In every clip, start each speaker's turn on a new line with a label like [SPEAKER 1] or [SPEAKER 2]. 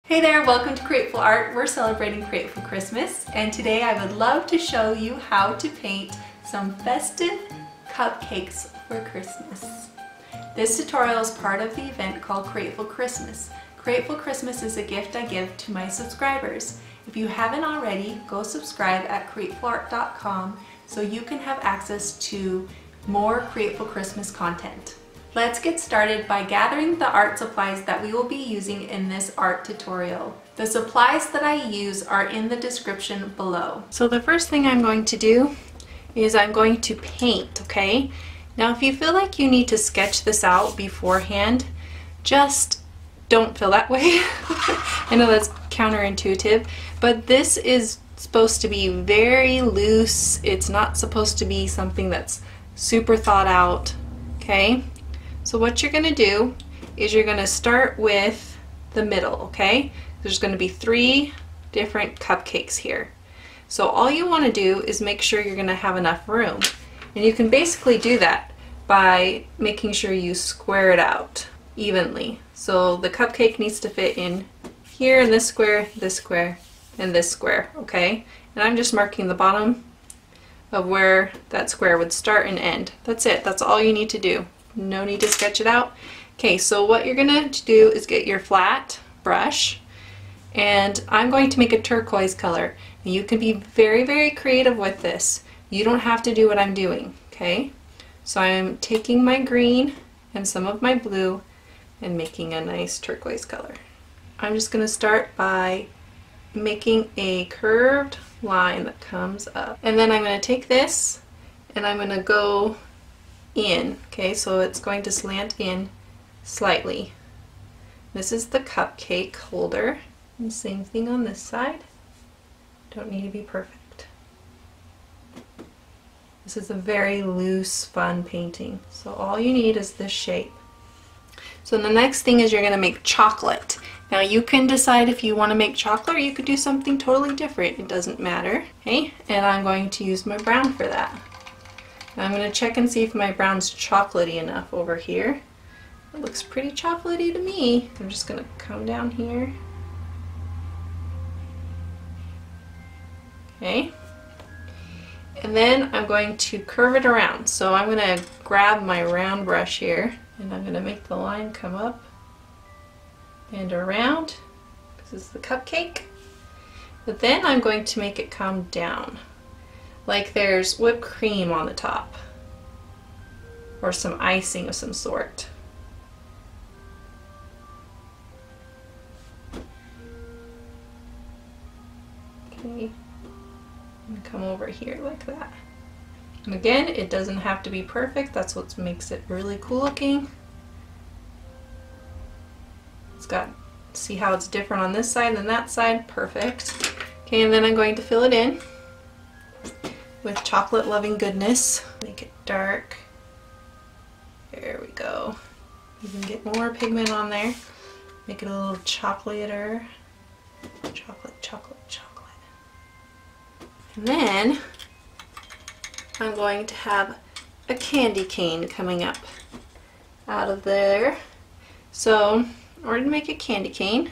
[SPEAKER 1] Hey there, welcome to Createful Art. We're celebrating Createful Christmas, and today I would love to show you how to paint some festive cupcakes for Christmas. This tutorial is part of the event called Createful Christmas. Createful Christmas is a gift I give to my subscribers. If you haven't already, go subscribe at createfulart.com so you can have access to more Createful Christmas content. Let's get started by gathering the art supplies that we will be using in this art tutorial. The supplies that I use are in the description below. So the first thing I'm going to do is I'm going to paint, okay? Now if you feel like you need to sketch this out beforehand, just don't feel that way. I know that's counterintuitive, but this is supposed to be very loose. It's not supposed to be something that's super thought out, okay? So what you're going to do is you're going to start with the middle, okay? There's going to be 3 different cupcakes here. So all you want to do is make sure you're going to have enough room. And you can basically do that by making sure you square it out evenly. So the cupcake needs to fit in here in this square, and this square, okay? And I'm just marking the bottom of where that square would start and end. That's it. That's all you need to do. No need to sketch it out. Okay, so what you're gonna do is get your flat brush, and I'm going to make a turquoise color. And you can be very, very creative with this. You don't have to do what I'm doing, okay? So I'm taking my green and some of my blue and making a nice turquoise color. I'm just gonna start by making a curved line that comes up. And then I'm gonna take this and I'm gonna go in, okay, so it's going to slant in slightly. This is the cupcake holder, and same thing on this side. Don't need to be perfect. This is a very loose, fun painting, so all you need is this shape. So the next thing is you're going to make chocolate. Now you can decide if you want to make chocolate, or you could do something totally different. It doesn't matter, okay? And I'm going to use my brown for that. I'm going to check and see if my brown's chocolatey enough over here. It looks pretty chocolatey to me. I'm just going to come down here. Okay. And then I'm going to curve it around. So I'm going to grab my round brush here and I'm going to make the line come up and around. This is the cupcake. But then I'm going to make it come down, like there's whipped cream on the top or some icing of some sort. Okay, and come over here like that. And again, it doesn't have to be perfect. That's what makes it really cool looking. It's got, see how it's different on this side than that side? Perfect. Okay, and then I'm going to fill it in with chocolate loving goodness. Make it dark. There we go. You can get more pigment on there. Make it a little chocolatier. Chocolate, chocolate, chocolate. And then I'm going to have a candy cane coming up out of there. So in order to make a candy cane,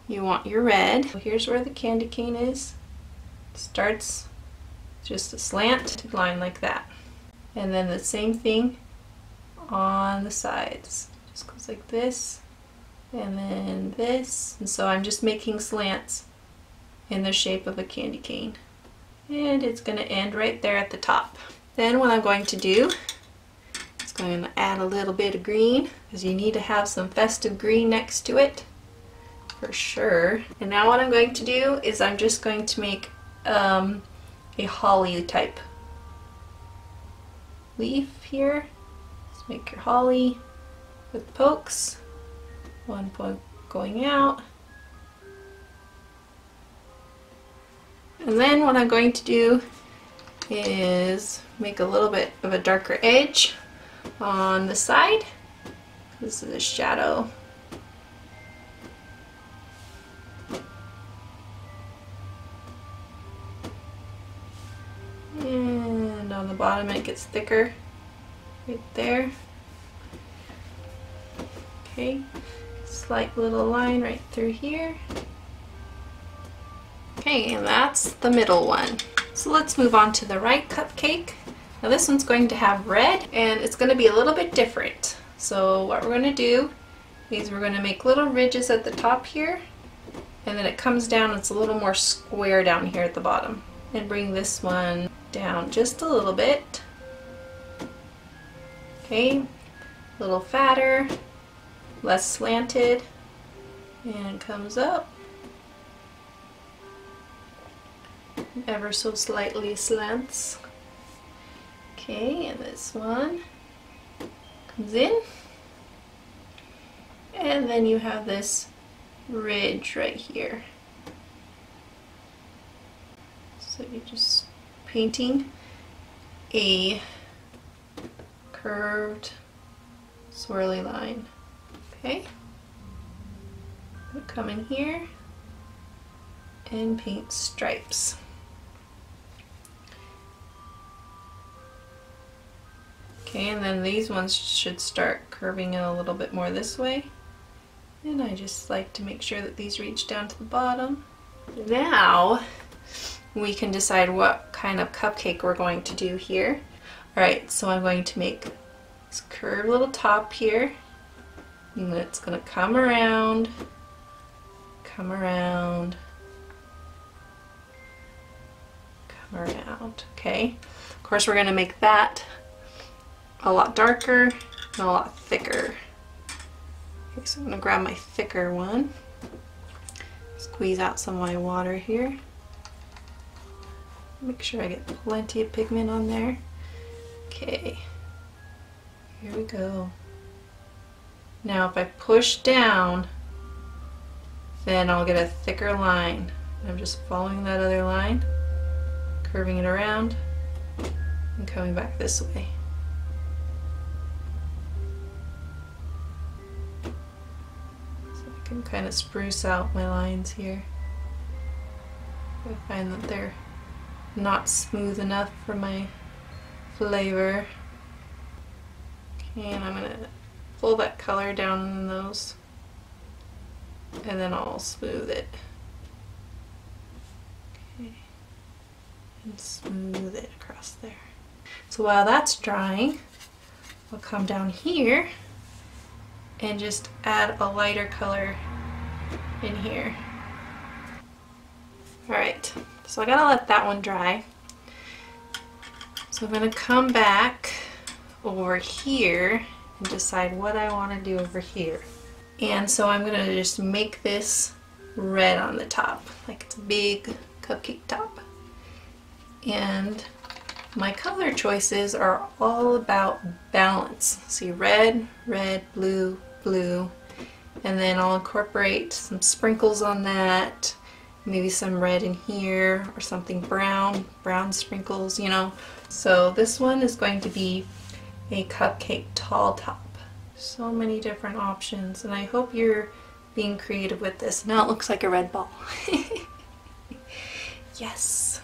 [SPEAKER 1] you want your red. Here's where the candy cane is. It starts just a slant line like that. And then the same thing on the sides. Just goes like this, and then this. And so I'm just making slants in the shape of a candy cane. And it's going to end right there at the top. Then what I'm going to do is going to add a little bit of green, because you need to have some festive green next to it for sure. And now what I'm going to do is I'm just going to make a holly type leaf here. Let's make your holly with pokes. One point going out. And then what I'm going to do is make a little bit of a darker edge on the side. This is a shadow. And on the bottom it gets thicker right there. Okay, slight little line right through here. Okay, and that's the middle one. So let's move on to the right cupcake. Now this one's going to have red, and it's going to be a little bit different. So what we're going to do is we're going to make little ridges at the top here, and then it comes down, it's a little more square down here at the bottom. And bring this one down just a little bit. Okay, a little fatter, less slanted, and comes up. Ever so slightly slants. Okay, and this one comes in. And then you have this ridge right here. So you're just painting a curved swirly line. Okay, come in here and paint stripes. Okay, and then these ones should start curving in a little bit more this way. And I just like to make sure that these reach down to the bottom. Now we can decide what kind of cupcake we're going to do here. Alright, so I'm going to make this curved little top here. And then it's going to come around, come around, come around. Okay, of course we're going to make that a lot darker and a lot thicker. Okay, so I'm going to grab my thicker one, squeeze out some of my water here, make sure I get plenty of pigment on there. Okay, here we go. Now if I push down, then I'll get a thicker line. I'm just following that other line, curving it around, and coming back this way. Can kind of spruce out my lines here. I find that they're not smooth enough for my flavor. Okay, and I'm going to pull that color down in those, and then I'll smooth it. Okay, and smooth it across there. So while that's drying, I'll come down here and just add a lighter color in here. Alright, so I gotta let that one dry. So I'm gonna come back over here and decide what I want to do over here. And so I'm gonna just make this red on the top, like it's a big cupcake top. And my color choices are all about balance. See, red, red, blue, blue, and then I'll incorporate some sprinkles on that, maybe some red in here or something brown sprinkles, you know. So this one is going to be a cupcake tall top. So many different options, and I hope you're being creative with this. Now it looks like a red ball. Yes.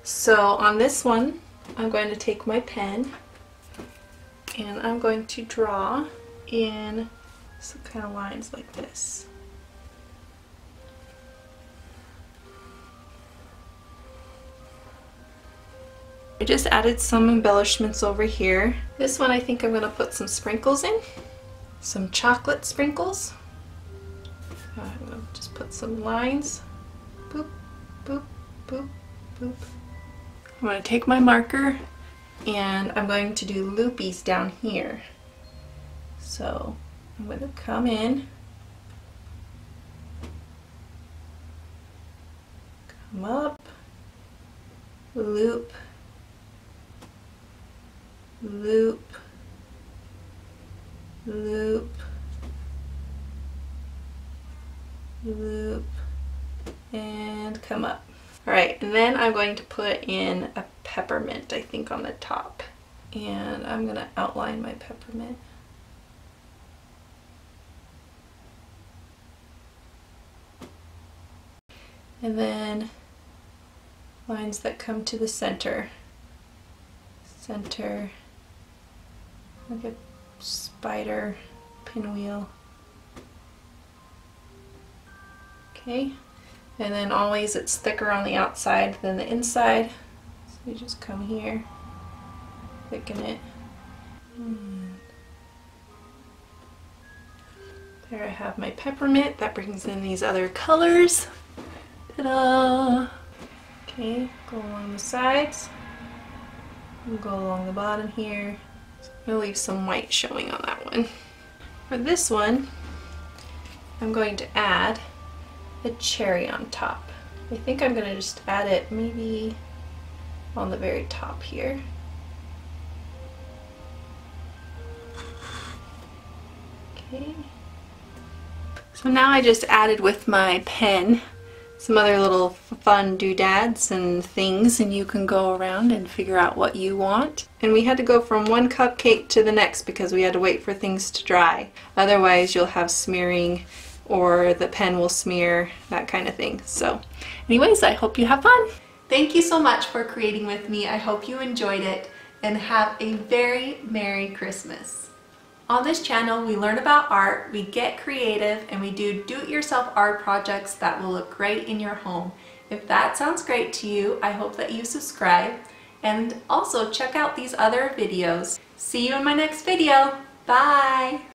[SPEAKER 1] So on this one, I'm going to take my pen and I'm going to draw in some kind of lines like this. I just added some embellishments over here. This one I think I'm going to put some sprinkles in, some chocolate sprinkles. I'm going to just put some lines. Boop, boop, boop, boop. I'm going to take my marker and I'm going to do loopies down here. So I'm going to come in, come up, loop, loop, loop, loop, and come up. Alright, and then I'm going to put in a peppermint, I think, on the top. And I'm going to outline my peppermint. And then lines that come to the center. Center, like a spider pinwheel. Okay, and then always it's thicker on the outside than the inside. So you just come here, thicken it. And there I have my peppermint. That brings in these other colors. Ta-da! Okay, go along the sides. And go along the bottom here. I'm going to leave some white showing on that one. For this one, I'm going to add a cherry on top. I think I'm going to just add it maybe on the very top here. Okay. So now I just added with my pen some other little fun doodads and things, and you can go around and figure out what you want. And we had to go from one cupcake to the next because we had to wait for things to dry. Otherwise you'll have smearing or the pen will smear, that kind of thing. So anyways, I hope you have fun. Thank you so much for creating with me. I hope you enjoyed it, and have a very Merry Christmas. On this channel, we learn about art, we get creative, and we do do-it-yourself art projects that will look great in your home. If that sounds great to you, I hope that you subscribe, and also check out these other videos. See you in my next video. Bye!